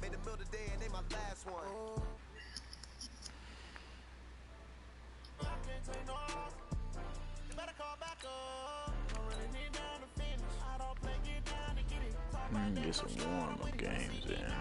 Made the middle today and they my last one. Get some warm-up games in.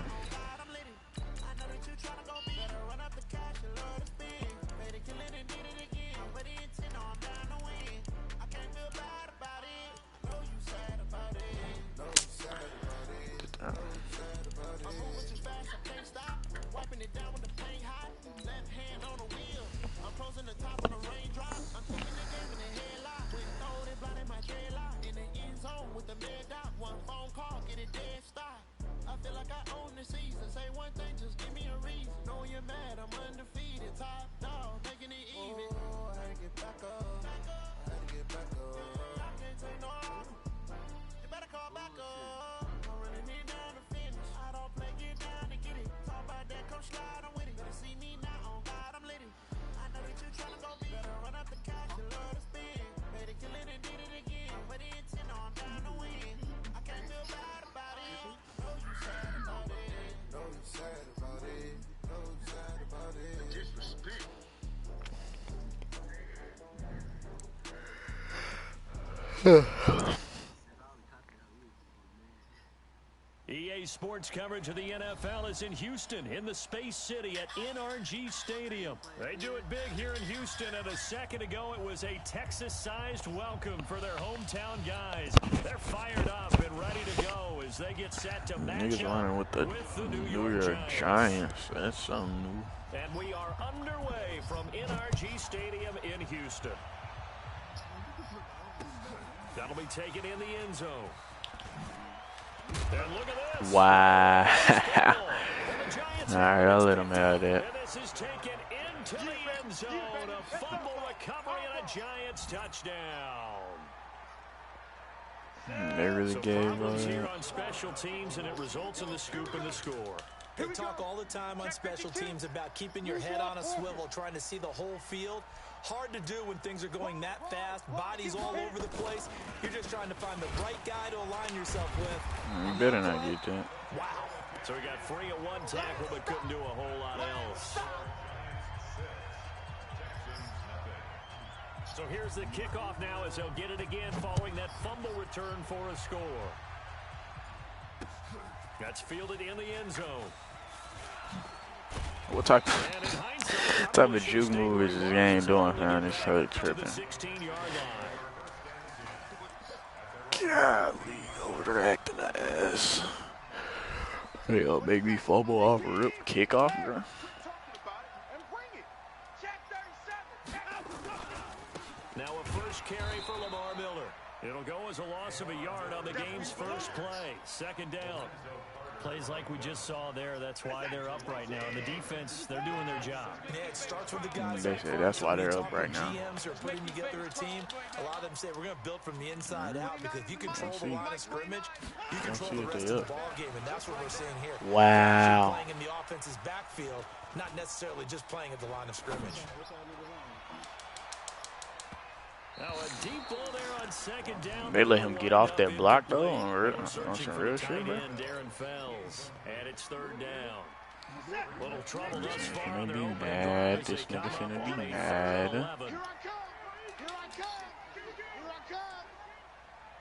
EA Sports coverage of the NFL is in Houston, in the Space City at NRG Stadium. They do it big here in Houston, and a second ago it was a Texas-sized welcome for their hometown guys. They're fired up and ready to go as they get set to match Niggas running with the New York Giants. That's something new. And we are underway from NRG Stadium in Houston. That'll be taken in the end zone. And look at this. Wow. All right, I'll let him have that. And this is taken into the end zone. A fumble recovery and a Giants touchdown. They really gave here on special teams, and it results in the scoop and the score. They talk all the time on special teams about keeping your head on a swivel, trying to see the whole field. Hard to do when things are going that fast, bodies all over the place. You're just trying to find the right guy to align yourself with. You better not get that. Wow. So we got 3 of one tackle, but couldn't do a whole lot else. So here's the kickoff now as they'll get it again following that fumble return for a score. That's fielded in the end zone. What type of juke move is this game doing, man? It's so tripping. Golly, overacting the ass. Hell, make me fumble off a rip kickoff, bro. Now a first carry for Lamar Miller. It'll go as a loss of a yard on the game's first play. Second down. Plays like we just saw there, that's why they're up right now. And the defense, they're doing their job. Yeah, it starts with the guys. They say that's why they're up right now. GMs are putting together a team. A lot of them say we're going to build from the inside out because if you control the line of scrimmage, you control the rest of the ball game, and that's what we're seeing here. Wow. Playing in the offense's backfield, not necessarily just playing at the line of scrimmage. Now a deep ball there on second down. They let him get off that block though on some real shit, bro. Darren Fells, and it's third down. Little trouble thus far. Finna be mad. This nigga finna be mad. Here I come. Here I come. Here I come.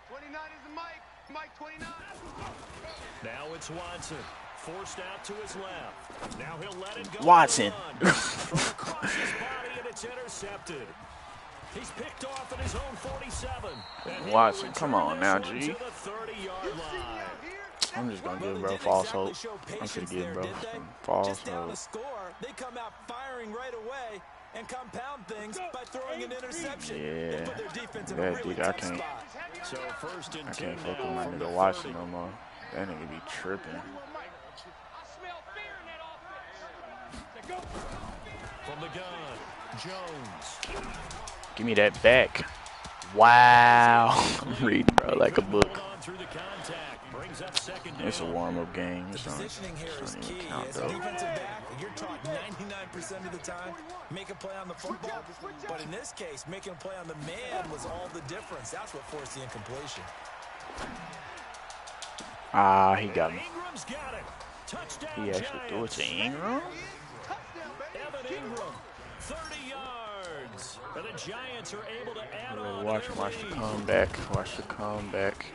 29 is the mic. Mike 29. Now it's Watson. Forced out to his left. Now he'll let it go. Watson. Across his body, and it's intercepted. He's picked off at his own 47. Watson, come on now, G. I'm just gonna give bro false hope. I'm gonna give bro some false hope. They come out firing right away and compound things by throwing an interception. Yeah, that dude, I can't fuck with my nigga Watson no more. That nigga be tripping. From the gun, Jones. Give me that back. Wow. I'm reading, bro, like a book. It's a warm-up game. It's not even count, though. You're taught 99% of the time, make a play on the football. But in this case, making a play on the man was all the difference. That's what forced the incompletion. Ah, he got me. Touchdown, He actually threw it to Giants. Ingram? Evan Ingram, 30 yards. And the Giants are able to add on to Watch their the lead. comeback. Watch the comeback.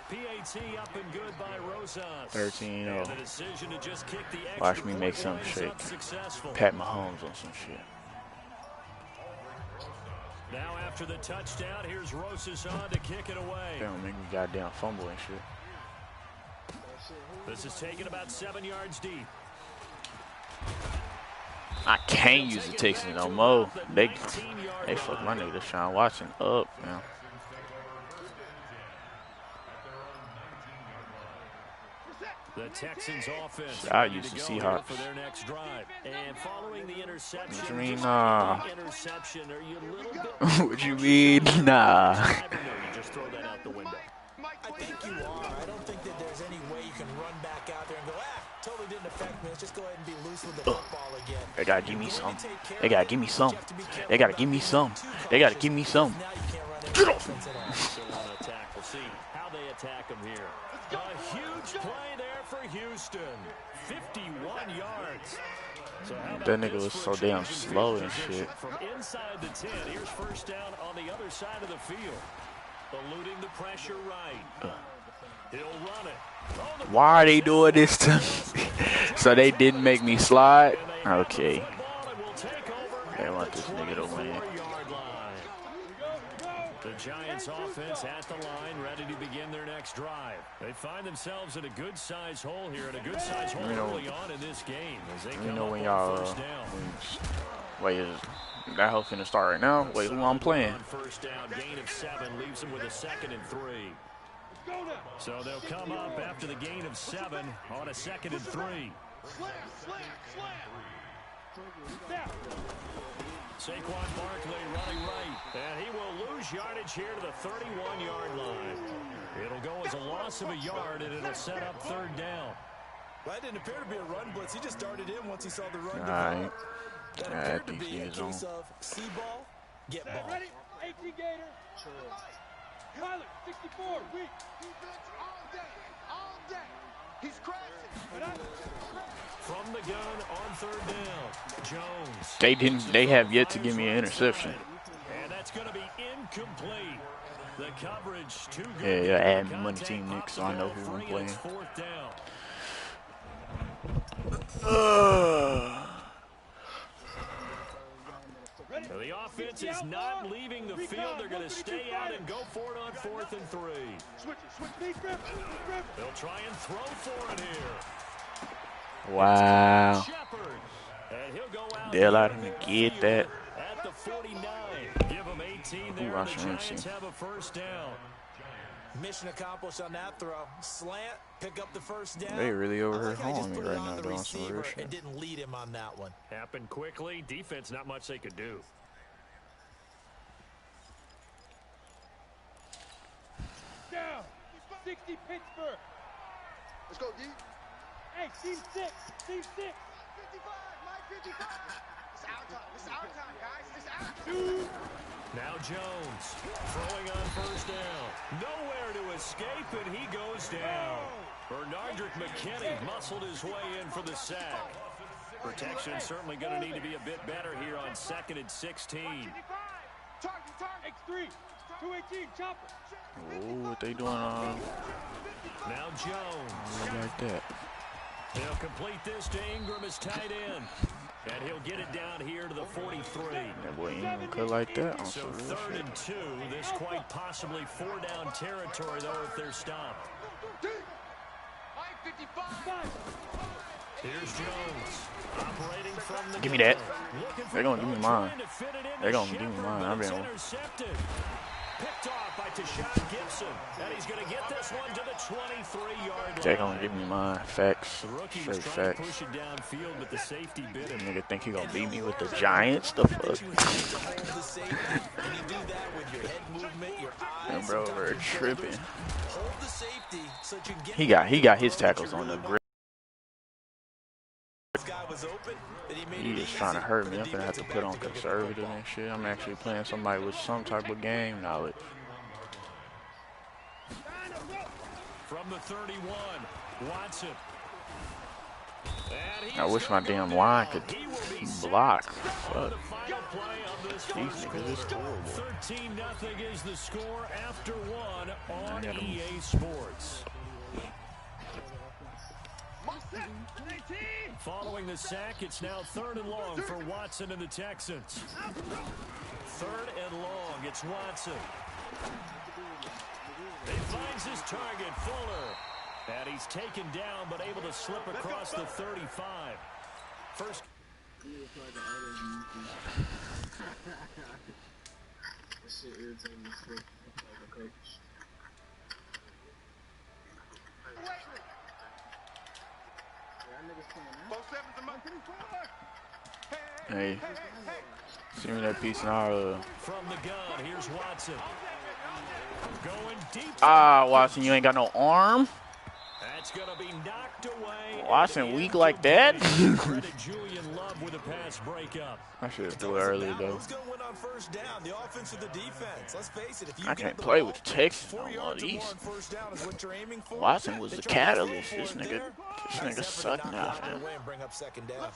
PAT up and good by Rosas. 13-0. And the decision to just kick the extra Watch me make point some winds shit. up successful. Pat Mahomes on some shit. Now after the touchdown, here's Rosas on to kick it away. They don't make me goddamn fumble and shit. This is taken about 7 yards deep. I can't use the Texans no more. They fucked my nigga Deshaun Watson up, man. The Texans offense I ready used to to go see here how. for their next drive. And following the interception, What you mean, just nah? interception, are you a little bit What you mean, nah? you just throw that out the window? I think you are. I don't think that there's any way you can run back out there and go, totally didn't affect me. Let's just go ahead and be loose with the football again. They gotta give me some. They gotta give me some. They gotta give me some. They gotta give me some. Get off! We'll see how they attack them here. A huge play there for Houston. 51 yards. So That nigga was so damn slow and shit. From inside the 10, here's first down on the other side of the field. Eluding the pressure right. He'll run it. Why are they doing this to me? So they didn't make me slide? Okay. They want this nigga to win. The Giants offense at the line, ready to begin their next drive. They find themselves in a good-sized hole here, and a good-sized hole early on in this game. As they come up when on y'all first down. wait, is that hoe finna start right now? Wait, who I'm playing? First down, gain of 7, leaves them with a 2nd and 3. So they'll come up after the gain of 7 on a 2nd and 3. Saquon Barkley running right, and he will lose yardage here to the 31-yard line. It'll go as a loss of a yard, and it'll set up 3rd down. Well, that didn't appear to be a run blitz. He just darted in once he saw the run. Alright. That appeared to be a case of see ball, get ball. Ready? 18 Gator. Kyler, 64, weak. Defense all day. He's crashing. From the gun on 3rd down, Jones. They have yet to give me an interception. And that's going to be incomplete. The coverage too good. Yeah, add money team Nick, so I know who I'm playing. 4th down. So the offense is not leaving the field. They're going to stay out and go for it on 4th and 3. They'll try and throw for it here. Wow. And he'll go out They'll let him get that. at the 49. Give them 18 there. Ooh, The Giants have a first down. Mission accomplished on that throw. Slant, pick up the first down. They really over here I just hauling me put it right on now the doing some real receiver shit. and didn't lead him on that one. Happened quickly. Defense, not much they could do. Down. 60 Pittsburgh. Let's go, D. Hey, team 6. Team 6. 55. My 55. It's our time. It's our time, guys. It's our time. Now Jones throwing on first down. Nowhere to escape, and he goes down. Bernardrick McKinney muscled his way in for the sack. Protection certainly going to need to be a bit better here on 2nd and 16. X3. 218. Chopper. Oh, what they doing? Now Jones. Like that. They'll complete this to Ingram as tight end. And he'll get it down here to the 43. That boy Ingram cut like that. So 3rd and 2. This quite possibly 4-down territory, though, if they're stopped. Here's Jones. Operating from the Give me that. They're going to give me mine. They're going to give me mine. I've been intercepted. Picked off by Tashawn Gibson. And he's going to get this one to the 23-yard line. They're going to give me mine. Facts. The rookie Straight was trying to facts. push it downfield, but the safety bit him. Nigga think he gonna beat me with the Giants? The fuck? And bro, we're tripping. He got his tackles on the grip. He is trying to hurt me. I'm gonna have to put on conservative and shit. I'm actually playing somebody with some type of game knowledge. From the 31, Watson I wish my damn line could block. Fuck. These niggas is horrible. 13-0 is the score after one on EA Sports. Following the sack, it's now 3rd and long for Watson and the Texans. 3rd and long, it's Watson. He finds his target, Fuller. And he's taken down, but able to slip across the 35. First. Hey, send me that piece now. From the gun, here's Watson. Going deep. Watson, you ain't got no arm. That's gonna be knocked away. Watson weak like that? Julian Love with a pass breakup. I should have threw it earlier though. Who's gonna win on first down? The offense or the defense? Let's face it. If you I can't play with the Texans on all these. Watson was the catalyst. This nigga suck now, man. Bring up second down.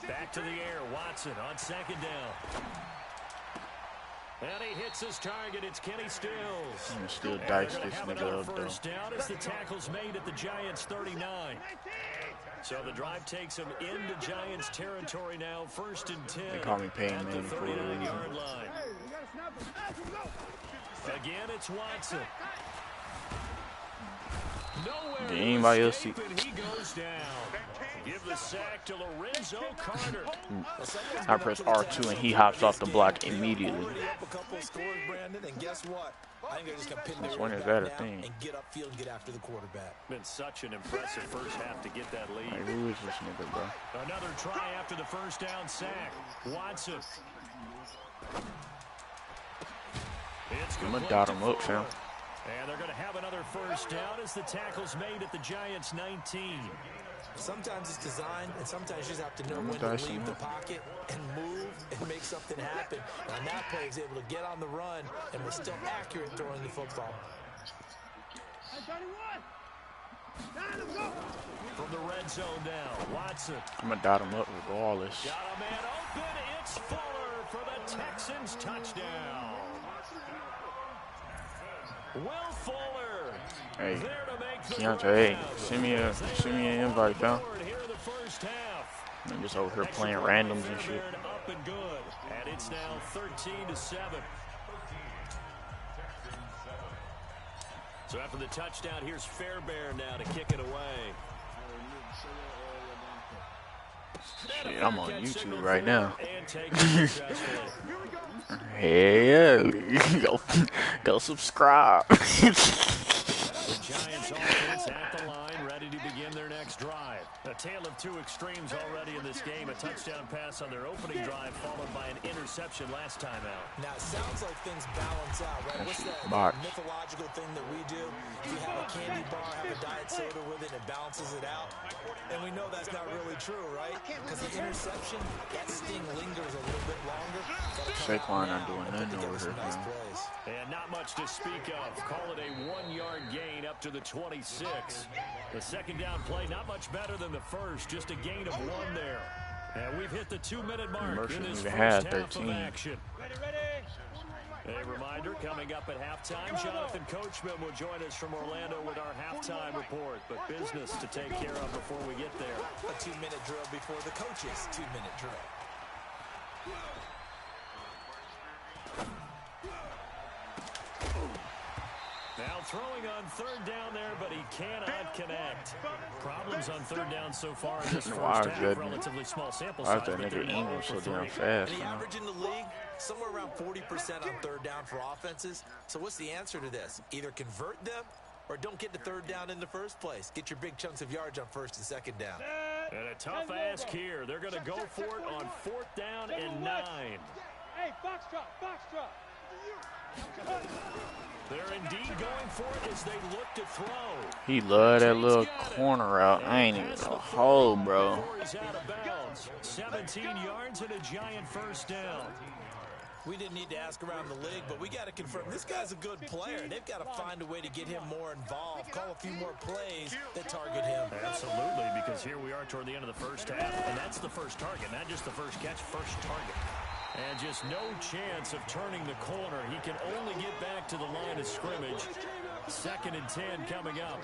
Back to the air, Watson on 2nd down. And he hits his target. It's Kenny Stills. I'm still dice this nigga up though. First down as the tackle's made at the Giants 39. So the drive takes him into Giants territory now. 1st and 10. They call me Payne at the Manning for a reason. 39-yard line. Again, it's Watson. Nowhere. Did anybody else see? He goes down. Give the sack to Lorenzo Carter. I press R2 and he hops off the block immediately. And guess what? I think they're just gonna pin Since when is that a thing? and get upfield and get after the quarterback. Been such an impressive first half to get that lead. Like, who is this nigga, bro? Another try after the first down sack. Watson. I'm gonna dot him up, fam. And they're going to have another first down as the tackle's made at the Giants 19. Sometimes it's designed, and sometimes you just have to know when to leave the pocket and move and make something happen. And on that play, he's able to get on the run and was still accurate throwing the football. From the red zone now, Watson. I'm gonna dot him up regardless. Got a man open. It's Fuller for the Texans touchdown. Will Fuller. Hey, Keontae, hey, send me an invite, fam. I'm just over here playing randoms and shit. Up and good. And it's now 13-7. So after the touchdown, here's Fairbairn now to kick it away. Shit, I'm on YouTube right now. Hey, yeah. Go subscribe. The Giants offense at the line, ready to begin their next drive. A tale of two extremes already in this game. A touchdown pass on their opening drive, followed by an interception last time out. Now, it sounds like things balance out, right? What's that mythological thing that we do? If you have a candy bar, have a diet soda with it, it balances it out. And we know that's not really true, right? Because the interception, that sting lingers a little bit longer. Saquon not doing nothing over here, man. And not much to speak of. Call it a 1-yard gain up to the 26. The second down play, not much better than the first, just a gain of 1 there. And we've hit the 2-minute mark in this first half of action. A reminder, coming up at halftime, Jonathan Coachman will join us from Orlando with our halftime report. But business to take care of before we get there. A 2-minute drill before the coach's 2-minute drill. Now throwing on third down there, but he cannot connect. Problems on third down so far in this first half. Relatively small sample size. Why is that nigga English so damn fast? And the average in the league, somewhere around 40% on third down for offenses. So what's the answer to this? Either convert them or don't get to third down in the first place. Get your big chunks of yards on first and second down. And a tough ask here. They're going to go for it on 4th down and 9. Hey, box drop. They're indeed going for it as they look to throw. He love that little corner out. I ain't even a hole, bro. He's out of bounds. 17 yards and a Giant first down. We didn't need to ask around the league, but we got to confirm this guy's a good player. They've got to find a way to get him more involved, call a few more plays that target him. Absolutely, because here we are toward the end of the first half, and that's the first target, not just the first catch, first target. And just no chance of turning the corner. He can only get back to the line of scrimmage. 2nd and 10 coming up.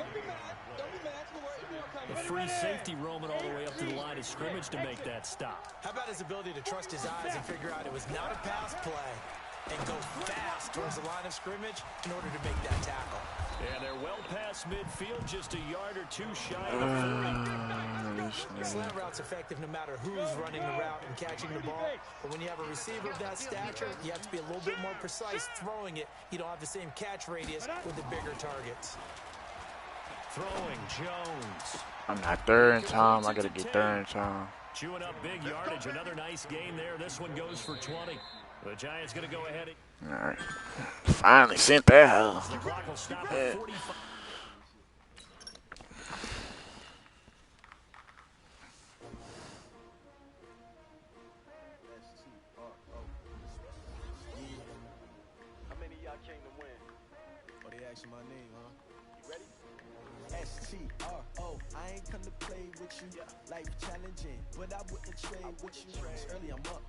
The free safety roaming all the way up to the line of scrimmage to make that stop. How about his ability to trust his eyes and figure out it was not a pass play and go fast towards the line of scrimmage in order to make that tackle. And they're well past midfield, just a yard or two shy of the 40. Slant route's effective no matter who's running the route and catching the ball. But when you have a receiver of that stature, you have to be a little bit more precise throwing it. You don't have the same catch radius with the bigger targets. Throwing Jones. I'm not third in time. I got to get third in time. Chewing up big yardage. Another nice gain there. This one goes for 20. The Giants going to go ahead. All right. Finally sent that hell. The clock will stop at 45. How many of y'all came to win? Oh, they asking my name, huh? You ready? S-T-R-O. I ain't come to play with you. Life challenging, but I wouldn't trade with you. It's early, I'm up.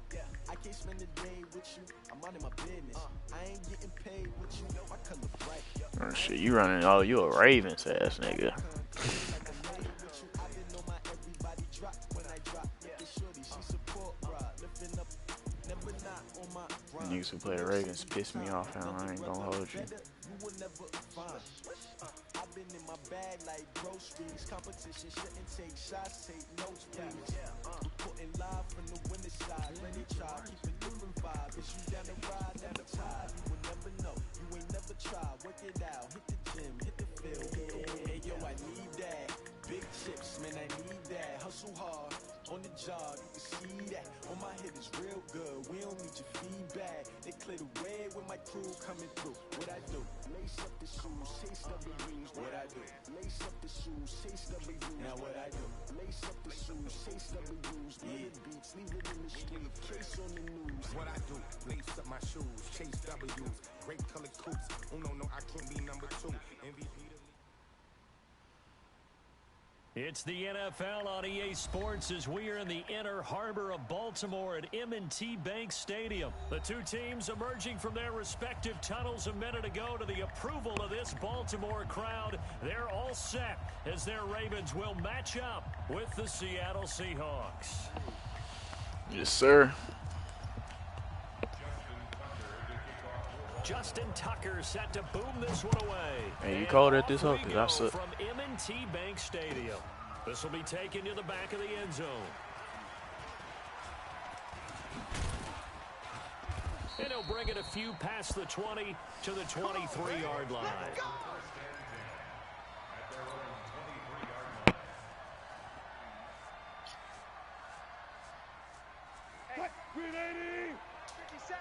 I can't spend the day with you. I'm out in my business. I ain't getting paid with you. My color bright. Oh, shit, you running. Oh, you a Ravens ass nigga. Niggas who play the Ravens piss me off, and I ain't gonna hold you. I've been in my bag like groceries. Competition shouldn't take shots, take notes, please. Putting live from the winning side. Ready try, keep a different vibe. Is you down the ride, down the tide? You will never know. You ain't never tried. Work it out. Hit the gym, hit the field. Hey yo, I need that. Big chips, man, I need that. Hustle hard. On the job, you can see that. On my head is real good. We don't need your feedback. They clear the way when my crew coming through. What I do? Lace up the shoes, chase W's. What I do? Lace up the shoes, chase W's. Now what I do? Lace up the shoes, chase W's. Yeah, beats, leave it in the street. Case on the news. What I do? Lace up my shoes, chase W's. Great color coops. Oh no, I can't be number 2. MVP. It's the NFL on EA Sports as we are in the inner harbor of Baltimore at M&T Bank Stadium. The two teams emerging from their respective tunnels a minute ago to the approval of this Baltimore crowd. They're all set as their Ravens will match up with the Seattle Seahawks. Yes, sir. Justin Tucker set to boom this one away. Hey, you called it this up? From M&T Bank Stadium. This will be taken to the back of the end zone. And he'll bring it a few past the 20 to the 23-yard line. Hey, 380! 57.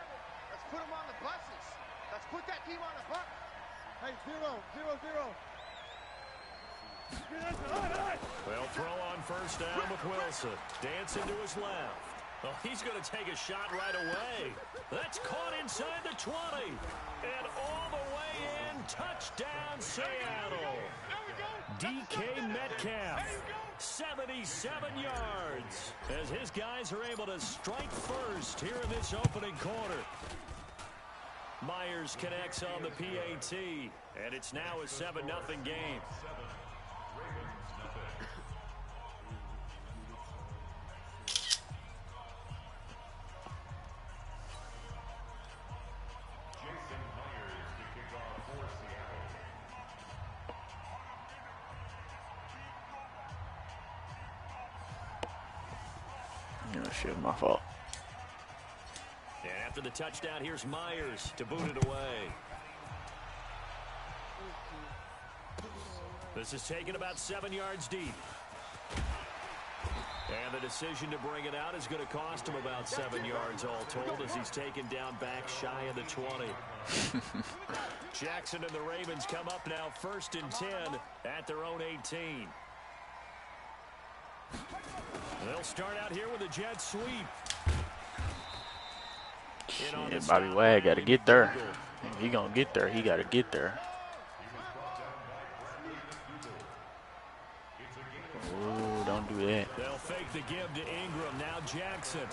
Let's put them on the buses. Let's put that team on the bus. Hey, 0-0-0. They'll throw on first down with Wilson. Dancing to his left. Oh, he's going to take a shot right away. That's caught inside the 20. And all the way in, touchdown Seattle. DK Metcalf, 77 yards. As his guys are able to strike first here in this opening quarter. Myers connects on the PAT. And it's now a 7-0 game. Shit, my fault. And after the touchdown, here's Myers to boot it away. This is taken about 7 yards deep. And the decision to bring it out is going to cost him about 7 yards all told as he's taken down back shy of the 20. Jackson and the Ravens come up now 1st and 10 at their own 18. They'll start out here with a jet sweep. Shit, Bobby Wag got to get there. If he gonna get there, he got to get there. Ooh, don't do that. They'll fake the give to Ingram. Now Jackson.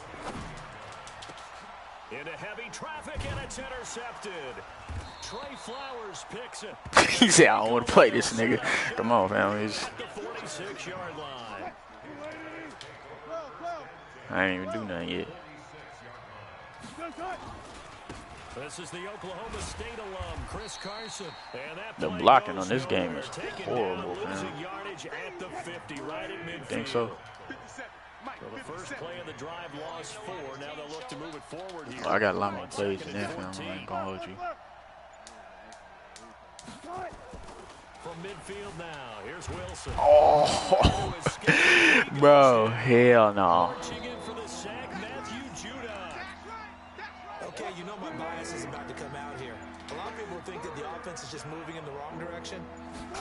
Into heavy traffic, and it's intercepted. Trey Flowers picks it. He said, I don't want to play this nigga. Come on, fam. At the 46-yard line. I ain't even do nothing yet. This is the Oklahoma State alum, Chris Carson. And that The blocking on this game is horrible, man. Yardage at the 50, right at midfield. Think so? So the first play of the drive lost 4. Now they'll look to move it forward here. I got a lot more plays than that, fam. I ain't gonna hold you. From midfield now, here's Wilson. Oh, bro, hell no. Okay, you know my bias is about to come out here. A lot of people think that the offense is just moving in the wrong direction.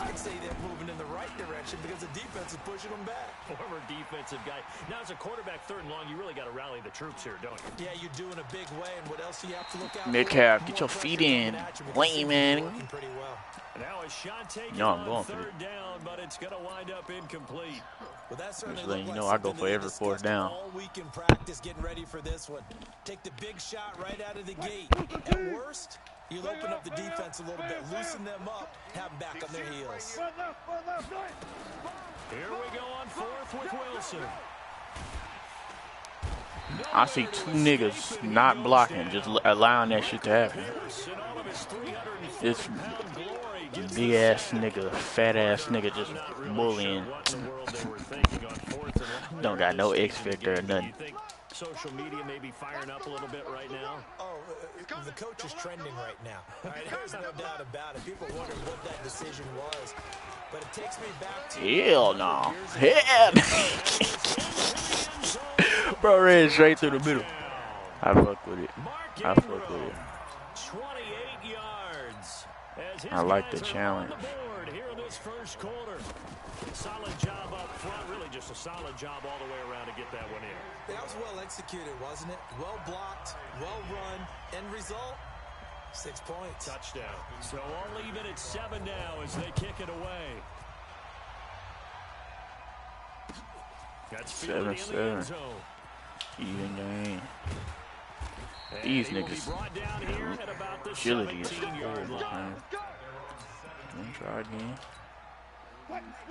I'd say they're moving in the right direction because the defense is pushing them back. Former defensive guy. Now, as a quarterback, 3rd and long, you really got to rally the troops here, don't you? Yeah, you do in a big way. And what else do you have to look out for? Mid-calf, get your feet in. Lame, man. Pretty well. Now a shot taken I'm going on for 3rd down, but it's going to wind up incomplete. Well, that's certainly letting you know I go for every 4th down. All week in practice, getting ready for this one. Take the big shot right out of the gate. At worst, you'll open up the defense a little bit, loosen them up, have them back on their heels. Here we go on 4th with Wilson. I see 2 niggas not blocking, just allowing that shit to happen. This big ass nigga, fat ass nigga just bullying. Don't got no X factor or nothing. Social media may be firing up a little bit right now. Oh, the coach is trending right now. Right? There's no doubt about it. People wondering what that decision was. But it takes me back to... Hell no. Hell bro, ran straight through the middle. I fuck with it. I fuck with it. 28 yards. I like the challenge. Here in this first quarter. Solid job up front. Really just a solid job all the way around to get that one in. That was well executed, wasn't it? Well blocked, well run. End result, 6 points. Touchdown. So all even at 7 now as they kick it away. That's 7-7. Even game. These niggas, agility is horrible, man. Let me try again.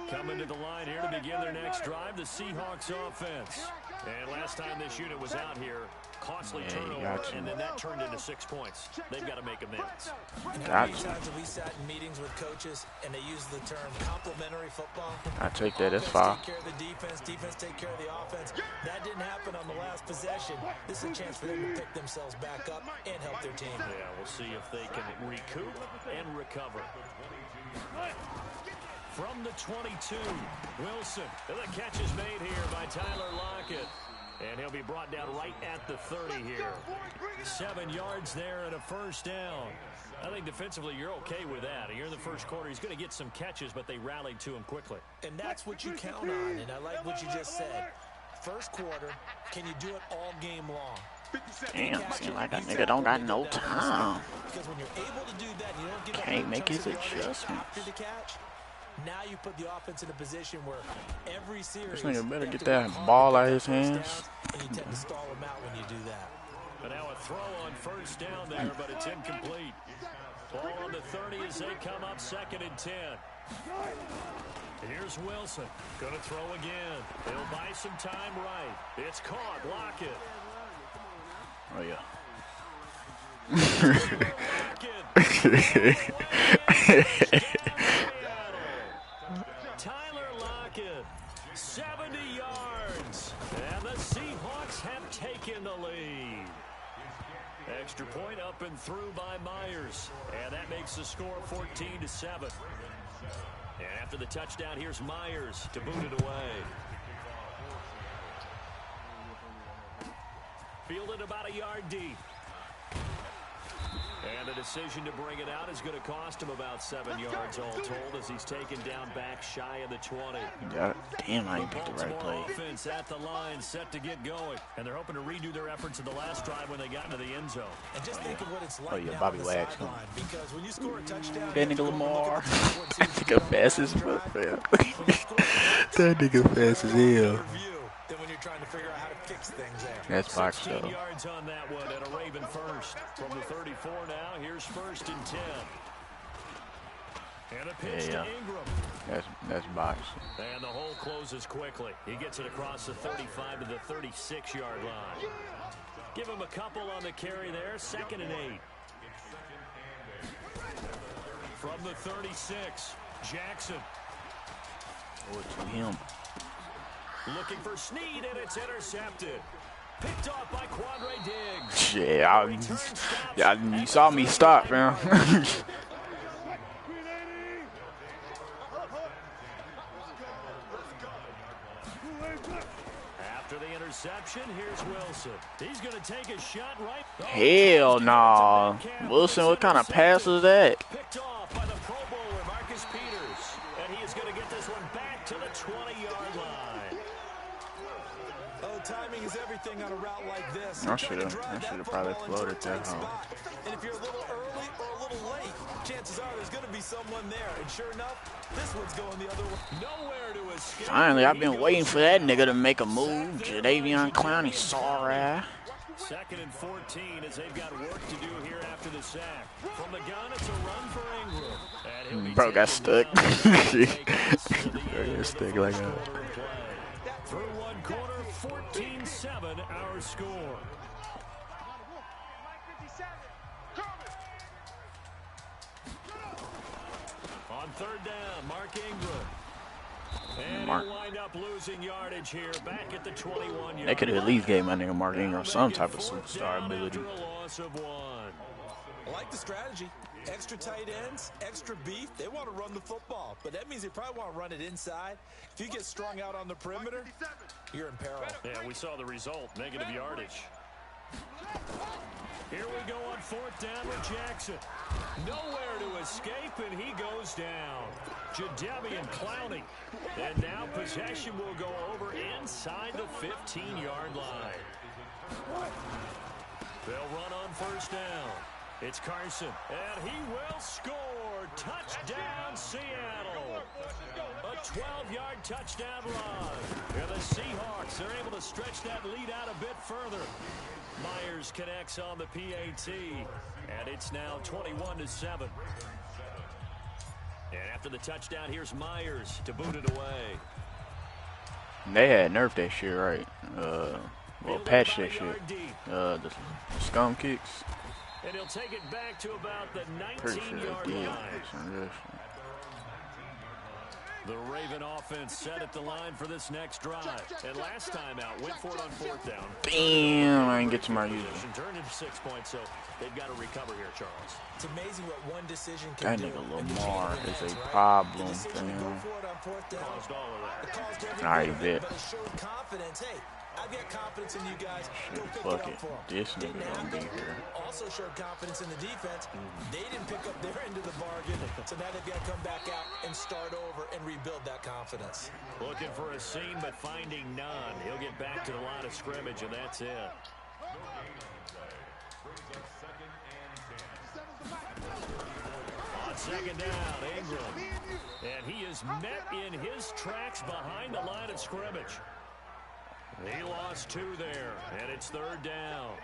Coming to the line here to begin their next drive, the Seahawks offense. And last time this unit was out here, costly turnover, and then that turned into 6 points. They've got to make amends. How many times have we sat in meetings with coaches and they use the term complementary football? I take that as far. Take care of the defense take care of the offense. That didn't happen on the last possession. This is a chance for them to pick themselves back up and help their team. Yeah, we'll see if they can recoup and recover. From the 22, Wilson. The catch is made here by Tyler Lockett. And he'll be brought down right at the 30 here. 7 yards there and a first down. I think defensively you're okay with that. Here in the first quarter, he's going to get some catches, but they rallied to him quickly. And that's what you count on, and I like what you just said. First quarter, can you do it all game long? Damn, seems like that nigga don't got no time. Because when you're able to do that, you don't give up Can't make his adjustments. after the catch. Now you put the offense in a position where every series... This nigga better get that ball out of his hands. And you tend to stall him out when you do that. But now a throw on first down there, but it's incomplete. Ball on the 30 as they come up 2nd and 10. Here's Wilson. Going to throw again. He'll buy some time right. It's caught. Lockett. Oh, yeah. Tyler Lockett, 70 yards, and the Seahawks have taken the lead. Extra point up and through by Myers, and that makes the score 14-7. And after the touchdown, here's Myers to boot it away. Fielded about a yard deep. And the decision to bring it out is going to cost him about 7 yards all told as he's taken down back shy of the 20. God damn, I ain't picked the right play. Offense at the line, set to get going. And they're hoping to redo their efforts in the last drive when they got into the end zone. And just think of what it's like yeah, now Bobby on the Wags. sideline, because when you score a touchdown, That nigga Lamar. That nigga fast as fuck, man. That nigga fast as hell. Then when you're trying to figure out how to fix things there. That's box 16 though. yards on that one and a Raven first. From the 34 now, here's 1st and 10. And a pitch to Ingram. That's box. And the hole closes quickly. He gets it across the 35 to the 36-yard line. Give him a couple on the carry there. 2nd and 8. From the 36, Jackson. Oh, to him. Looking for Snead, and it's intercepted. Picked off by Quandre Diggs. Yeah, you saw me stop, man. After the interception, here's Wilson. He's going to take a shot right. Hell no. Wilson, what kind of pass is that? Picked off by the Pro Bowler, Marcus Peters. And he is going to get this one back to the 20-yard line. Oh, timing is everything on a route like this. I should have probably floated that home. And if you're a little early or a little late, chances are there's going to be someone there. And sure enough, this one's going the other way. Nowhere to escape. Finally, I've been waiting for that nigga to make a move. Jadavion Clowney, sorry. 2nd and 14 as they've got work to do here after the sack. From the gun, it's a run for Ingram. And he'll be Bro got stuck. Bro got stuck like that. Through one quarter, 14-7 our score. On 3rd down, Mark Ingram. And he'll wind up losing yardage here, back at the 21-yard. They could have at least gave my nigga Mark Ingram some type of superstar ability. After a loss of 1. I like the strategy. Extra tight ends, extra beef. They want to run the football, but that means they probably want to run it inside. If you get strung out on the perimeter, you're in peril. Yeah, we saw the result, negative yardage. Here we go on 4th down with Jackson. Nowhere to escape, and he goes down. Jadavion Clowney. And now possession will go over inside the 15-yard line. They'll run on 1st down. It's Carson, and he will score. Touchdown, Seattle. A 12-yard touchdown run. And the Seahawks are able to stretch that lead out a bit further. Myers connects on the PAT, and it's now 21-7. And after the touchdown, here's Myers to boot it away. They had nerfed that shit, right? Well, patched that shit. The scum kicks. And he'll take it back to about the 19-yard line. The Raven offense set at the line for this next drive. And last time out, went for it on 4th down. Damn, I didn't get to my user. Turned into 6 points, so they've got to recover here, Charles. It's amazing what one decision can That do. nigga Lamar is a problem, fam. Alright, bet. Confidence. Hey, I've got confidence in you guys. Go pick Fuck it it. up for them. This nigga gonna be here. Also showed confidence in the defense. They didn't pick up their end of the bargain, so now they've got to come back out and start over and rebuild that confidence. Looking for a seam, but finding none. He'll get back to the line of scrimmage, and that's it. On 2nd down, Ingram. And he is met in his tracks behind the line of scrimmage. He lost 2 there, and it's 3rd down.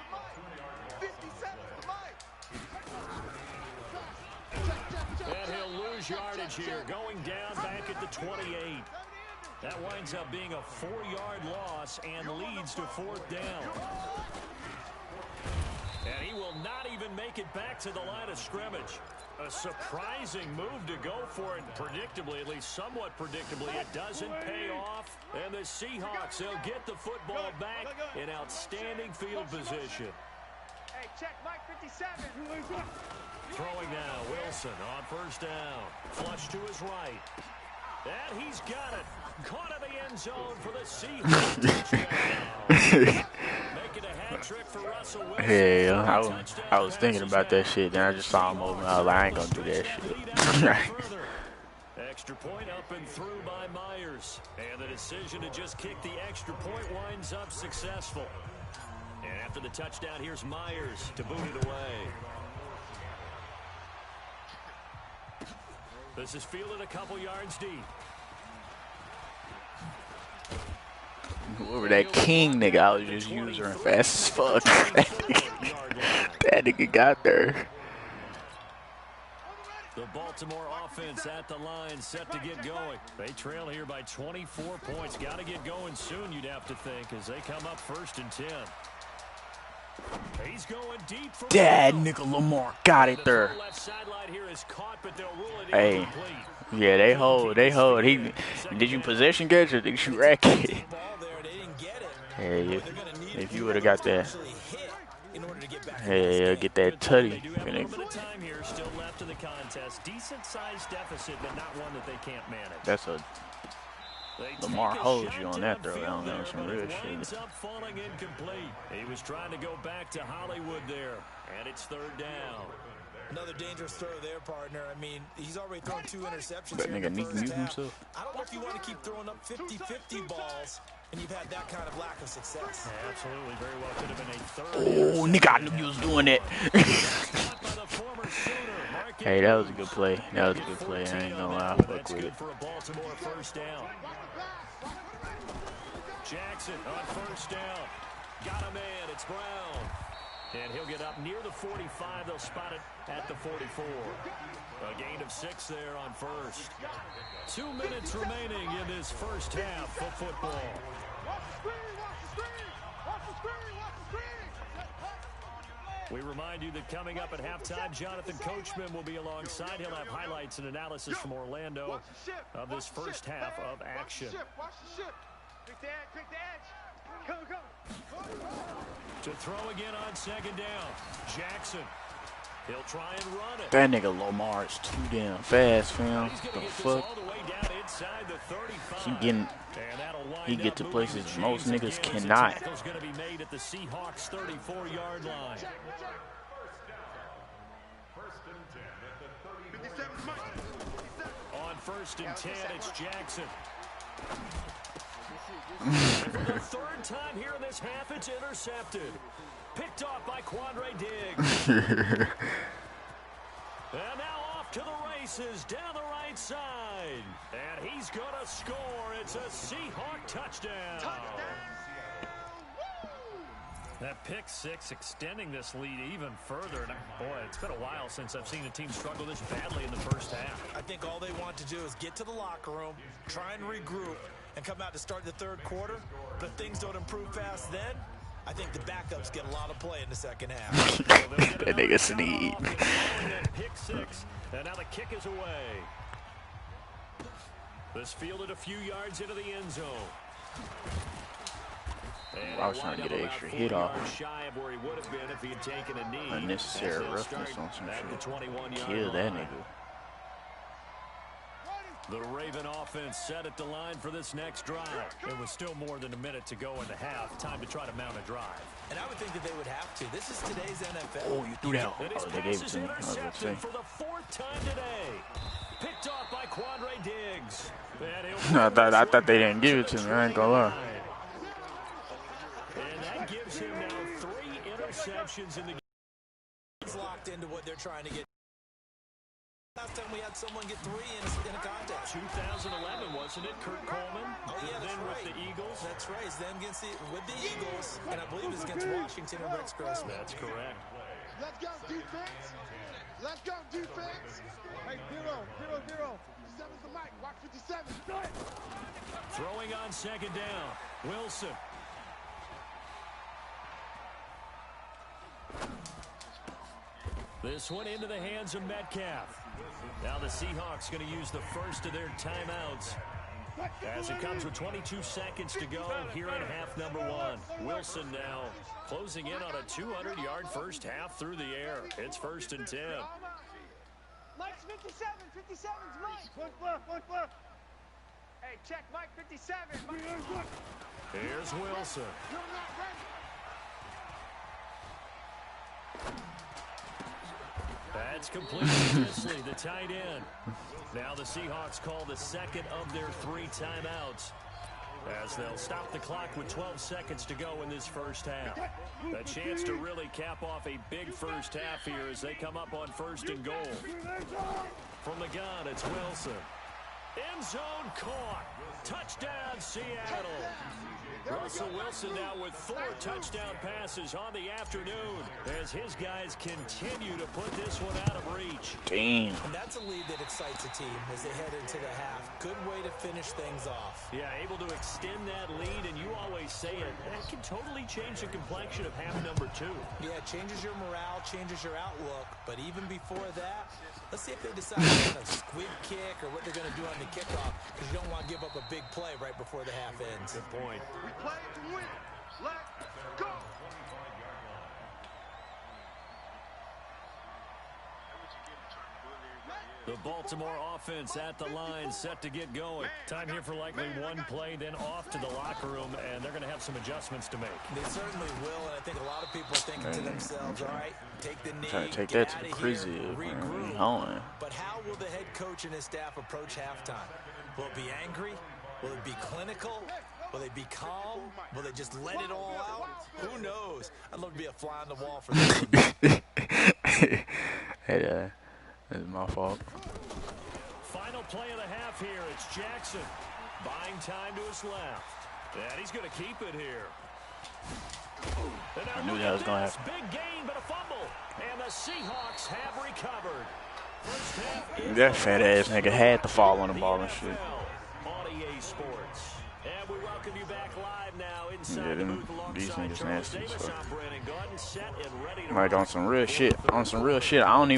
And he'll lose yardage here, going down back at the 28. That winds up being a 4-yard loss and leads to 4th down. And he will not even make it back to the line of scrimmage. A surprising move to go for it, predictably, at least somewhat predictably. It doesn't pay off. And the Seahawks, they'll get the football back in outstanding field position. Hey, check Mike 57. Throwing now, Wilson on 1st down. Flush to his right. And he's got it. Caught in the end zone for the Seahawks. Making a hat trick for Russell Wilson. Yeah, I was thinking about that shit. Then I just saw him over. I was like, I ain't gonna do that shit. Extra point up and through by Myers. And the decision to just kick the extra point winds up successful. And after the touchdown, here's Myers to boot it away. This is fielded a couple yards deep. Whoever that King nigga I was just using fast as fuck. That nigga got there. The Baltimore offense at the line, set to get going. They trail here by 24 points. Got to get going soon, you'd have to think, as they come up 1st and 10. He's going deep for Dad, nigga Lamar got it there. Hey, yeah, they hold. Did you possession catch or did you rack it? Hey, if you would have got that. Hey, get that tutty. Time here still left in the contest. Decent sized deficit, but not one that they can't manage. That's a Lamar holds you on that throw. I don't know, some real shit. Falling incomplete. He was trying to go back to Hollywood there, and it's 3rd down. Another dangerous throw there, partner. I mean, he's already thrown 2 interceptions That here nigga in the need to first mute half. himself. I don't know if you want to keep throwing up 50-50 balls, and you've had that kind of lack of success. Yeah, absolutely. Very well could have been a 3rd. Oh, nigga, I knew you was doing that. Hey, that was a good play. That was a good play. I ain't gonna lie. Fuck with it. For a Baltimore 1st down. Jackson on 1st down. Got a man. It's Brown. And he'll get up near the 45. They'll spot it at the 44. A gain of 6 there on 1st. 2 minutes remaining in this first half of football. We remind you that coming up at halftime, Jonathan Coachman will be alongside. He'll have highlights and analysis from Orlando of this first half of action. To throw again on 2nd down. Jackson. He'll try and run it. That nigga Lamar is too damn fast, fam. The fuck? He get to places most niggas cannot. Tackle's going to be made at the Seahawks 34-yard line. On 1st and 10, it's Jackson. For the 3rd time here in this half, it's intercepted. Picked off by Quandre Diggs. And now off to the races down the right side. And he's going to score. It's a Seahawk touchdown. That pick 6 extending this lead even further. And boy, it's been a while since I've seen a team struggle this badly in the first half. I think all they want to do is get to the locker room, try and regroup, and come out to start the 3rd quarter. But if things don't improve fast then, I think the backups get a lot of play in the 2nd half. That nigga sneed. Pick 6, and now the kick is away. This fielded a few yards into the end zone. I was trying to get an extra hit off. Shy of where he would have been if he had taken a knee. Unnecessary roughness on some shit. Kill that nigga. The Raven offense set at the line for this next drive. It was still more than a minute to go in the half. Time to try to mount a drive. And I would think that they would have to. This is today's NFL. Oh, you threw that. Oh, they gave it to me. I was going to say. For the 4th time today. Picked off by Quandre Diggs. I thought they didn't give it to me. I ain't gonna lie. And that gives him now 3 interceptions in the game. He's locked into what they're trying to get. Last time we had someone get 3 in a contest. 2011, wasn't it? Kurt Coleman. Oh, yeah, that's then right. With the Eagles. That's right. It's them with the Eagles. And I believe it's against Washington and Rex Grossman. That's correct. Let's go, defense. Let's go, defense. Hey, 0, 0, 0. 7's the mic. Watch 57. Do it. Throwing on 2nd down. Wilson. This one into the hands of Metcalf. Now the Seahawks going to use the first of their timeouts as it comes with 22 seconds to go here in half number 1. Wilson now closing in on a 200-yard first half through the air. It's 1st and 10. Mike's 57. 57's Mike. Look. Hey, check Mike 57. Here's Wilson. That's completed to Disley, the tight end. Now the Seahawks call the second of their 3 timeouts, as they'll stop the clock with 12 seconds to go in this first half. A chance to really cap off a big first half here as they come up on 1st and goal. From the gun, it's Wilson. End zone caught. Touchdown, Seattle. Russell Wilson now with 4 touchdown passes on the afternoon as his guys continue to put this one out of reach. Damn. And that's a lead that excites a team as they head into the half. Good way to finish things off. Yeah, able to extend that lead, and you always say it, that can totally change the complexion of half number 2. Yeah, it changes your morale, changes your outlook. But even before that, let's see if they decide to kind of squib kick or what they're going to do on the kickoff, because you don't want to give up a big play right before the half ends. Good point. We play to win. Let's go. The Baltimore offense at the line, set to get going. Time here for likely one play, then off to the locker room, and they're going to have some adjustments to make. They certainly will, and I think a lot of people are thinking to themselves, all right, take the knee, Trying to take get that to out the of prison. here, regroup. On. But how will the head coach and his staff approach halftime? Will it be angry? Will it be clinical? Will they be calm? Will they just let it all out? Who knows? I'd love to be a fly on the wall for this one. Hey, that's my fault. Final play of the half here. It's Jackson buying time to his left. And he's going to keep it here. I knew that was going to happen. Big gain, but a fumble. And the Seahawks have recovered. First half That fat ass nigga had to fall on the ball and shit. On EA Sports. And we welcome you back live now inside Yeah, the booth alongside these niggas Charles nasty, Davis. so. I'm Brandon Gordon, set and ready to Like on some real shit. On some real shit. I don't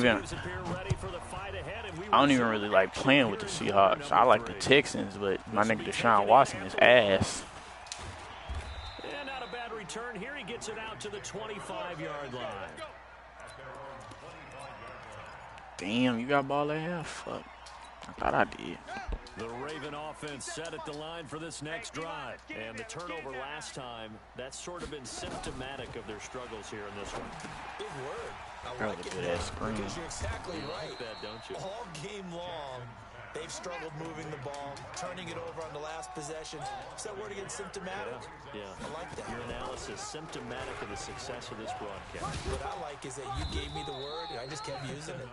even really like playing with the Seahawks. I like the Texans, but my nigga Deshaun Watson is ass. And not a bad return here. He gets it out to the 25-yard line. Damn, you got ball at half? Fuck. I thought I did. The Raven offense set at the line for this next drive. And the turnover last time, that's sort of been symptomatic of their struggles here in this one. Big word. I That like was a it, good ass screen. because you're exactly right. Like that, don't you? All game long, they've struggled moving the ball, turning it over on the last possession. Is that word again, symptomatic? Yeah. I like that. Your analysis, symptomatic of the success of this broadcast. What I like is that you gave me the word, and I just kept using it.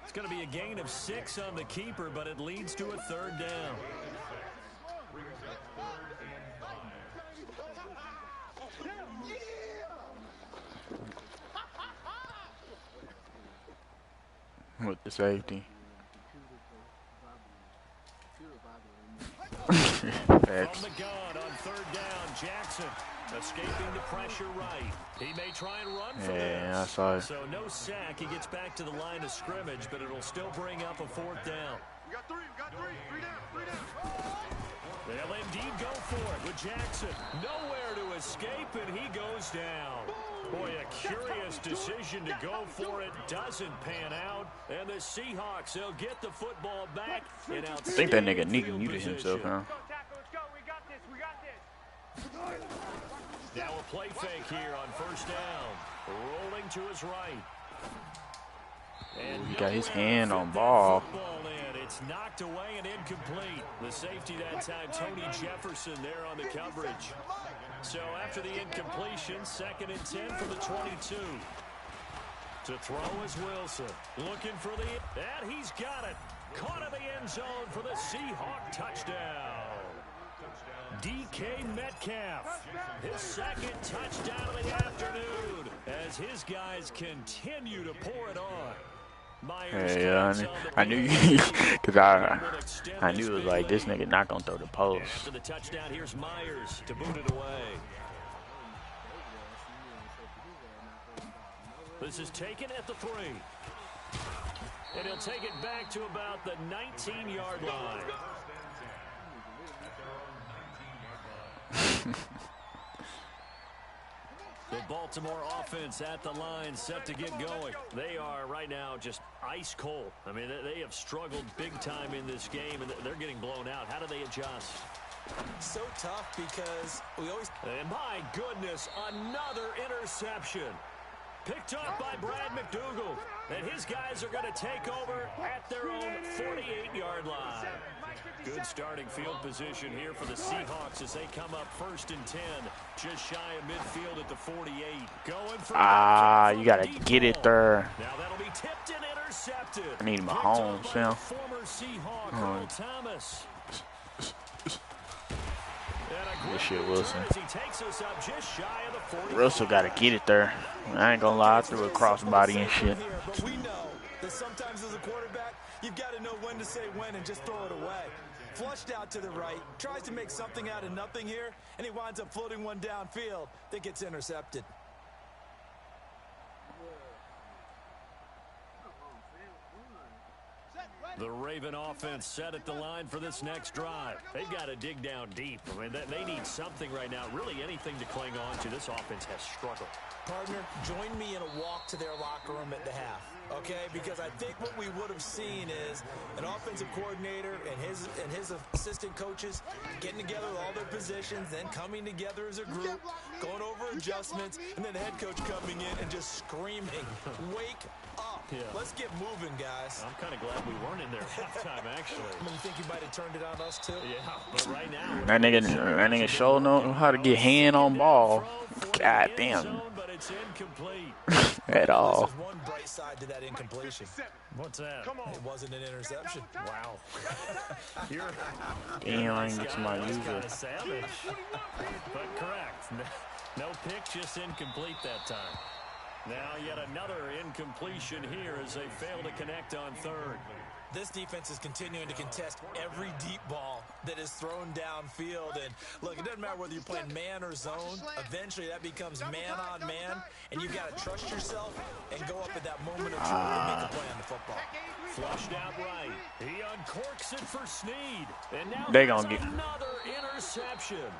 It's going to be a gain of 6 on the keeper, but it leads to a 3rd down. With the safety. From the gun on 3rd down, Jackson escaping the pressure right. He may try and run for this. Yeah, I saw it. So no sack. He gets back to the line of scrimmage, but it'll still bring up a 4th down. We got three down. They'll indeed go for it with Jackson. Nowhere to escape, and he goes down. Boy, a curious decision to go for it. Doesn't pan out. And the Seahawks, they'll get the football back. I think that nigga Negan muted himself, huh? Let's go. We got this. Now a play fake here on 1st down. Rolling to his right. And He got his nowhere to hand fit on that ball. football in. It's knocked away and incomplete. The safety that time, Tony Jefferson, there on the coverage. So after the incompletion, 2nd and 10 from the 22. To throw is Wilson. Looking for the... And he's got it. Caught in the end zone for the Seahawk touchdown. DK Metcalf, his 2nd touchdown of the afternoon as his guys continue to pour it on. Hey, I knew you, because I knew it was like, this nigga not going to throw the post. After the touchdown, here's Myers to boot it away. This is taken at the 3. And he'll take it back to about the 19-yard line. The Baltimore offense at the line, set to get going. They are right now just ice cold. I mean, they have struggled big time in this game, and they're getting blown out. How do they adjust? So tough because we always... And my goodness, another interception. Picked up by Brad McDougal. And his guys are going to take over at their own 48-yard line. Good starting field position here for the Seahawks as they come up 1st and 10. Just shy of midfield at the 48. Going for you got to get it there. Now that'll be tipped and intercepted. I need my home, Sam. Former Seahawk Earl Thomas. This shit, Wilson. Russell got to get it there. I ain't going to lie, I threw a crossbody and shit. But we know that sometimes as a quarterback, you've got to know when to say when and just throw it away. Flushed out to the right, tries to make something out of nothing here, and he winds up floating one downfield that gets intercepted. The Raven offense set at the line for this next drive. They've got to dig down deep. I mean, they need something right now, really anything to cling on to. This offense has struggled. Partner, join me in a walk to their locker room at the half, okay? Because I think what we would have seen is an offensive coordinator and his assistant coaches getting together with all their positions, then coming together as a group, going over adjustments, and then the head coach coming in and just screaming, "Wake up. Yeah. Let's get moving, guys." I'm kind of glad we weren't in there halftime, actually. I mean, you think you might have turned it on us, too? Yeah, but right now... That nigga sure know how to get hand on ball. God damn. But it's incomplete. At all. There's one bright side to that incompletion. What's that? It wasn't an interception. Wow. Damn, I can get somebody user. Savage. But correct. No pick, just incomplete that time. Now yet another incompletion here as they fail to connect on third. This defense is continuing to contest every deep ball that is thrown downfield. And look, it doesn't matter whether you're playing man or zone. Eventually, that becomes man on man, and you've got to trust yourself and go up at that moment of truth and make a play on the football. Flushed out right. He uncorks it for Snead. And now they gonna get another interception.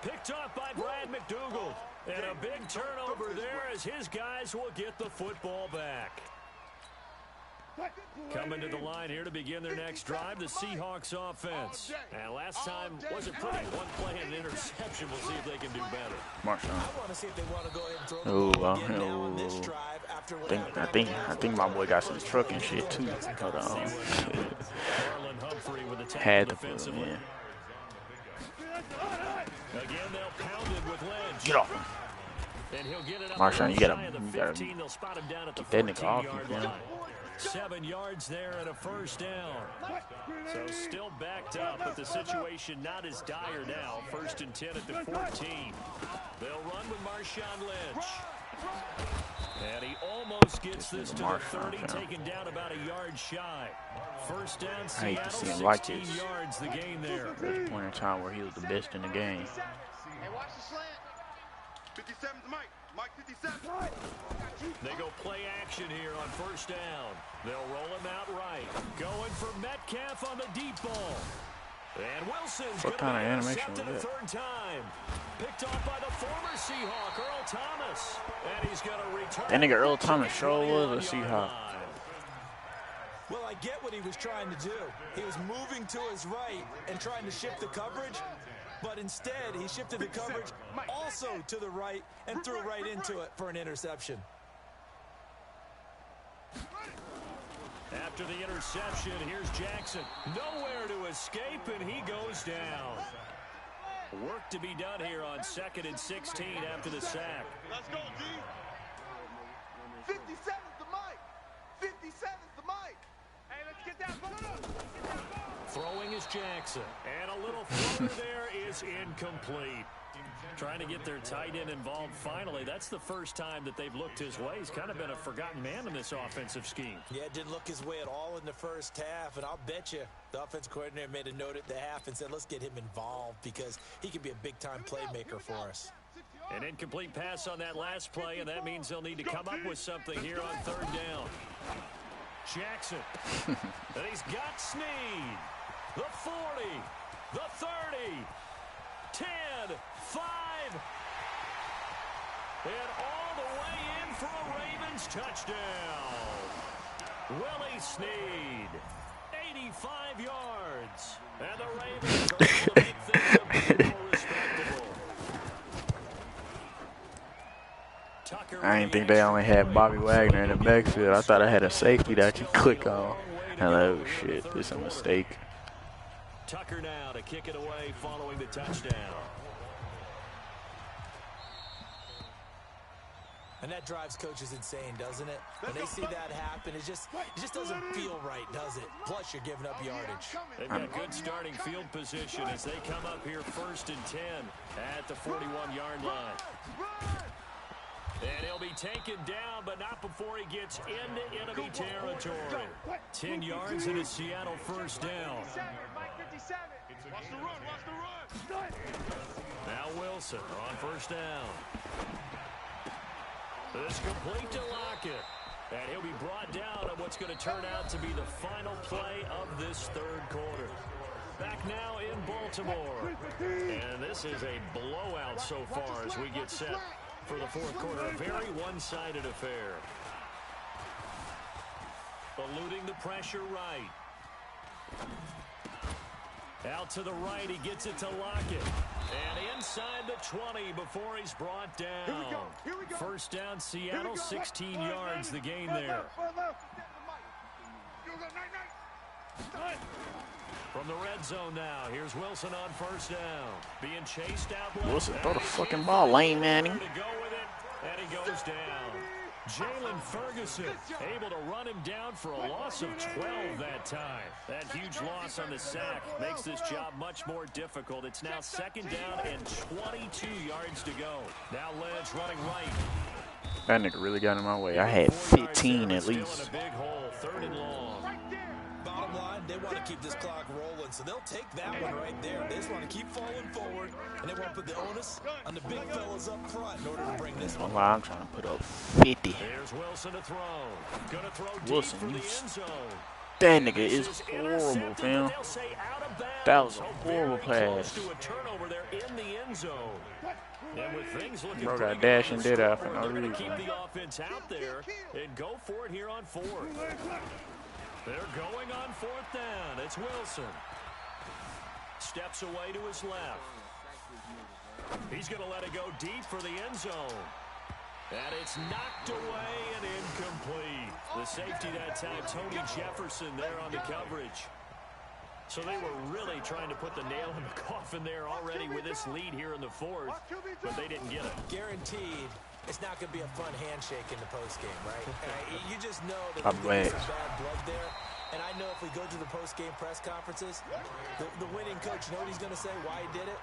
Picked off by Brad McDougald. And a big turnover there as his guys will get the football back. Coming to the line here to begin their next drive, the Seahawks offense. And last time wasn't pretty. One play and an interception. We'll see if they can do better. Marshawn. I want to see if they want to go ahead and throw the ball again now on this drive after I think my boy got some truck and shit too. Hold on. Had to put him in. Again, they'll pound it with Lynch. Get off him. And he'll get it up Marshawn, you gotta They'll spot him down at the get that nigga off you, 14-yard man. line. 7 yards there and a first down. So still backed up, but the situation not as dire now. 1st and 10 at the 14. They'll run with Marshawn Lynch. And he almost gets this to the 30, taken down about a yard shy. First down, I hate to see Seattle, him like 16 this. yards the gain there. There's a point in time where he was the best in the game. Hey, watch the slant. 57's Mike. Mike 57. They go play action here on first down. They'll roll him out right. Going for Metcalf on the deep ball. And Wilson's What kind of animation was a that? third time. Picked off by the former Seahawk, Earl Thomas. And he's going to return. That nigga Earl Thomas sure was a Seahawk. Well, I get what he was trying to do. He was moving to his right and trying to shift the coverage, but instead he shifted the coverage also to the right and threw right into it for an interception. After the interception, here's Jackson. Nowhere to escape, and he goes down. Work to be done here on 2nd and 16 after the sack. Let's go, D. 57's the mic. 57's the mic. Hey, let's get that ball. Throwing is Jackson. And a little floater there is incomplete. Trying to get their tight end involved finally. That's the first time that they've looked his way. He's kind of been a forgotten man in this offensive scheme. Yeah, didn't look his way at all in the first half, and I'll bet you the offense coordinator made a note at the half and said, let's get him involved because he can be a big-time playmaker for us. An incomplete pass on that last play, and that means they'll need to come up with something here on third down. Jackson. And he's got Snead. The 40. The 30. 10. 5. And all the way in for a Ravens touchdown. Willie Snead. 85 yards. And the Ravens are able to make things a bit more respectable. Tucker I didn't think they only had Bobby Wagner in the backfield. I thought I had a safety that you click on. Hello, shit, this is a mistake. Tucker now to kick it away following the touchdown. And that drives coaches insane, doesn't it? When they see that happen, it just doesn't feel right, does it? Plus, you're giving up yardage. They've got good starting field position as they come up here 1st and 10 at the 41-yard line. And he'll be taken down, but not before he gets into enemy territory. 10 yards and a Seattle first down. Watch the run. Now Wilson on first down. This complete to Lockett. And he'll be brought down on what's going to turn out to be the final play of this third quarter. Back now in Baltimore. And this is a blowout so far as we get set for the fourth quarter. A very one-sided affair. Eluding the pressure right. Out to the right, he gets it to Lockett. And inside the 20 before he's brought down. First down, Seattle, 16 yards, the gain there. From the red zone now, here's Wilson on first down. Being chased out. Wilson, throw the fucking ball, lame man. And he goes down. Jalen Ferguson able to run him down for a loss of 12 that time. That huge loss on the sack makes this job much more difficult. It's now 2nd down and 22 yards to go. Now Lynch running right. That nigga really got in my way. I had 15 at least. A big hole, 3rd and long. Bottom line, they want to keep this clock rolling, so they'll take that one right there. They just want to keep falling forward, and they want to put the onus on the big fellas up front in order to bring this one. I'm trying to put up 50. Here's Wilson to throw. Gonna throw Wilson, deep for the end zone. that nigga is horrible, fam. That was a horrible pass. To a turnover there in the end zone. And with things looking bro got dash and did out for no they're going reason. to keep the offense out there and go for it here on 4th. They're going on 4th down. It's Wilson. Steps away to his left. He's going to let it go deep for the end zone. And it's knocked away and incomplete. The safety that time, Tony Jefferson there on the coverage. So they were really trying to put the nail in the coffin there already with this lead here in the 4th, but they didn't get it. Guaranteed, it's not going to be a fun handshake in the postgame, right? You just know that I'm there's some bad blood there. And I know if we go to the postgame press conferences, the winning coach, you know what he's going to say, why he did it?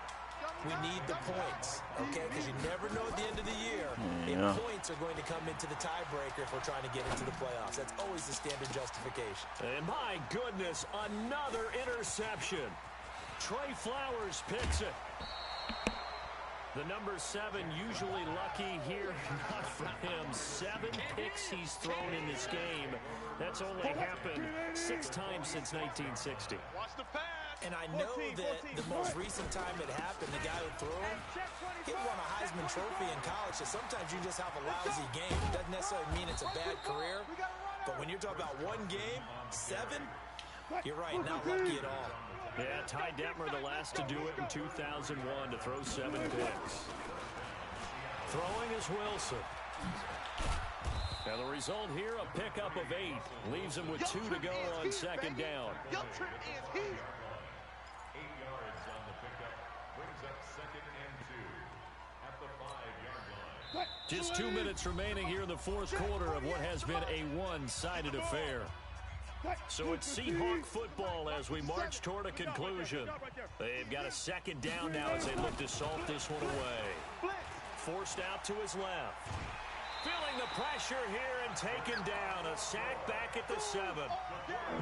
We need the points, okay? Because you never know at the end of the year if points are going to come into the tiebreaker if we're trying to get into the playoffs. That's always the standard justification. And my goodness, another interception. Trey Flowers picks it. The number 7 usually lucky here. Not for him. 7 picks he's thrown in this game. That's only happened 6 times since 1960. Watch the pass. And I know that the most recent time it happened, the guy who threw him, he won a Heisman Trophy in college. So sometimes you just have a lousy game. It doesn't necessarily mean it's a bad career. But when you're talking about one game, 7, you're right, not lucky at all. Yeah, Ty Detmer, the last to do it in 2001 to throw 7 picks. Throwing is Wilson. And the result here, a pickup of 8. Leaves him with 2 to go on 2nd down. Just 2 minutes remaining here in the 4th quarter of what has been a one-sided affair. So it's Seahawk football as we march toward a conclusion. They've got a 2nd down now as they look to salt this one away. Forced out to his left. Feeling the pressure here and taken down. A sack back at the 7.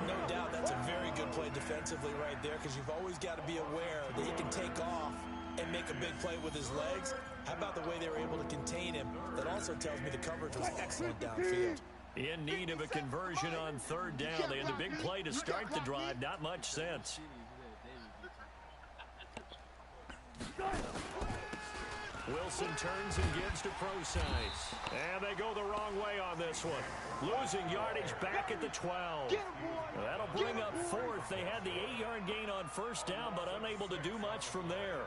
No doubt that's a very good play defensively right there because you've always got to be aware that he can take off and make a big play with his legs. How about the way they were able to contain him? That also tells me the coverage was excellent downfield. In need of a conversion on 3rd down. They had the big play to start the drive. Not much sense. Wilson turns and gives to Procise. And they go the wrong way on this one. Losing yardage back at the 12. That'll bring up 4th. They had the 8-yard gain on 1st down, but unable to do much from there.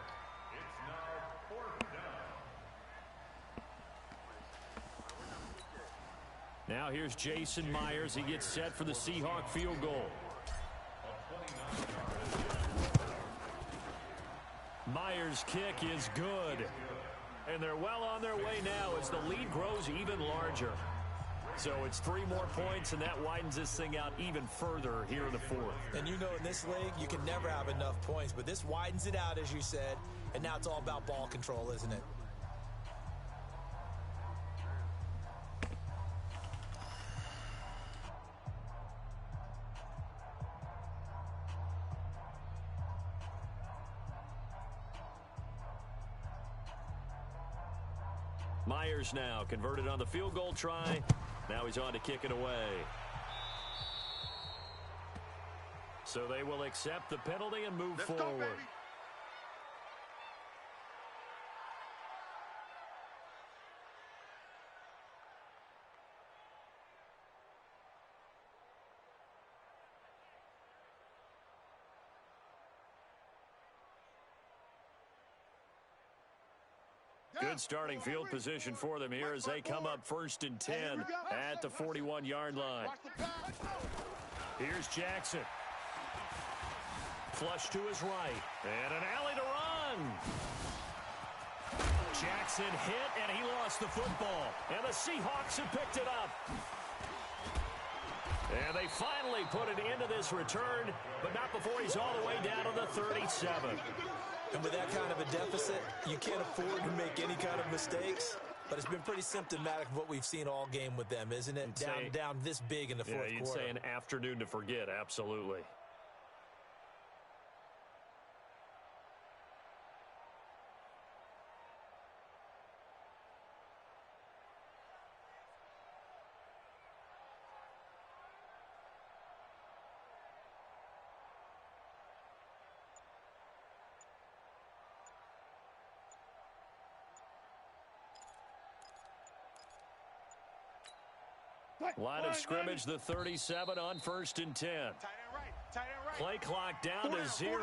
Now here's Jason Myers. He gets set for the Seahawk field goal. Myers' kick is good. And they're well on their way now as the lead grows even larger. So it's 3 more points, and that widens this thing out even further here in the 4th. And you know, in this league, you can never have enough points, but this widens it out, as you said, and now it's all about ball control, isn't it? Myers now converted on the field goal try. Now he's on to kick it away. So they will accept the penalty and move forward. Go, Good starting field position for them here as they come up 1st and 10 at the 41-yard line. Here's Jackson. Flush to his right. And an alley to run. Jackson hit, and he lost the football. And the Seahawks have picked it up. And they finally put it into this return, but not before he's all the way down to the 37. And with that kind of a deficit, you can't afford to make any kind of mistakes. But it's been pretty symptomatic of what we've seen all game with them, isn't it? Down this big in the fourth quarter. You'd say an afternoon to forget, absolutely. Line of scrimmage, the 37 on 1st and 10. Play clock down to 0,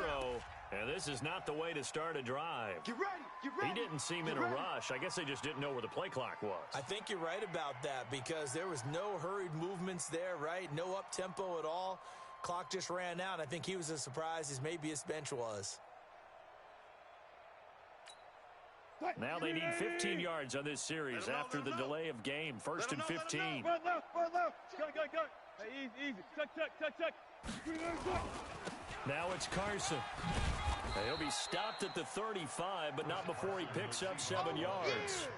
and this is not the way to start a drive. He didn't seem in a rush. I guess they just didn't know where the play clock was. I think you're right about that because there was no hurried movements there, right? No up-tempo at all. Clock just ran out. I think he was as surprised as maybe his bench was. Now they need 15 yards on this series after the delay of game. 1st and 15. Go. Hey, easy. Tuck. Now it's Carson. He'll be stopped at the 35, but not before he picks up 7 yards.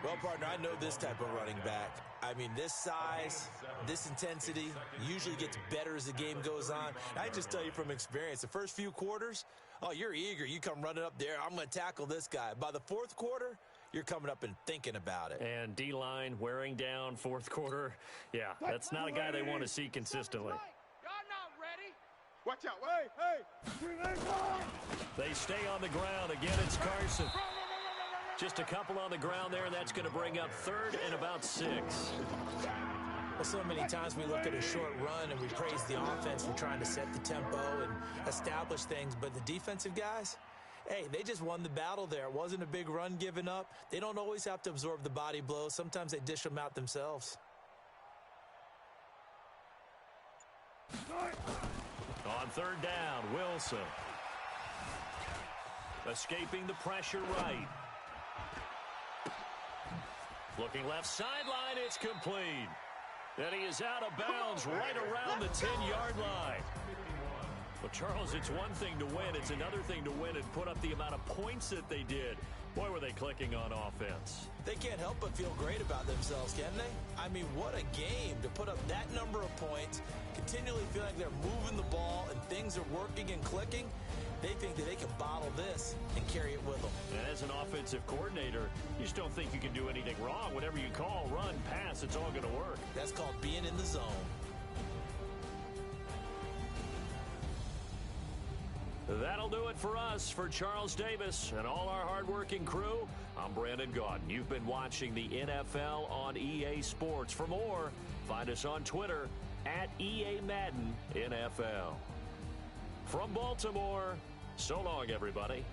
Well, partner, I know this type of running back. I mean, this size, this intensity usually gets better as the game goes on. And I just tell you from experience, the first few quarters, oh, you're eager. You come running up there. I'm going to tackle this guy. By the 4th quarter, you're coming up and thinking about it. And D-line wearing down 4th quarter. Yeah, that's not a guy they want to see consistently. Y'all not ready. Watch out. Hey. They stay on the ground. Again, it's Carson. Just a couple on the ground there, and that's going to bring up 3rd and about 6. Well, so many times we look at a short run and we praise the offense for trying to set the tempo and establish things, but the defensive guys, hey, they just won the battle there. It wasn't a big run given up. They don't always have to absorb the body blows. Sometimes they dish them out themselves. On 3rd down, Wilson. Escaping the pressure right. Looking left sideline, it's complete. And he is out of bounds right around the 10-yard line. Well, Charles, it's one thing to win. It's another thing to win and put up the amount of points that they did. Boy, were they clicking on offense. They can't help but feel great about themselves, can they? I mean, what a game to put up that number of points, continually feel like they're moving the ball and things are working and clicking. They think that they can bottle this and carry it with them. And as an offensive coordinator, you just don't think you can do anything wrong. Whatever you call, run, pass, it's all going to work. That's called being in the zone. That'll do it for us. For Charles Davis and all our hardworking crew, I'm Brandon Gaudin. You've been watching the NFL on EA Sports. For more, find us on Twitter at EA Madden NFL. From Baltimore, so long, everybody.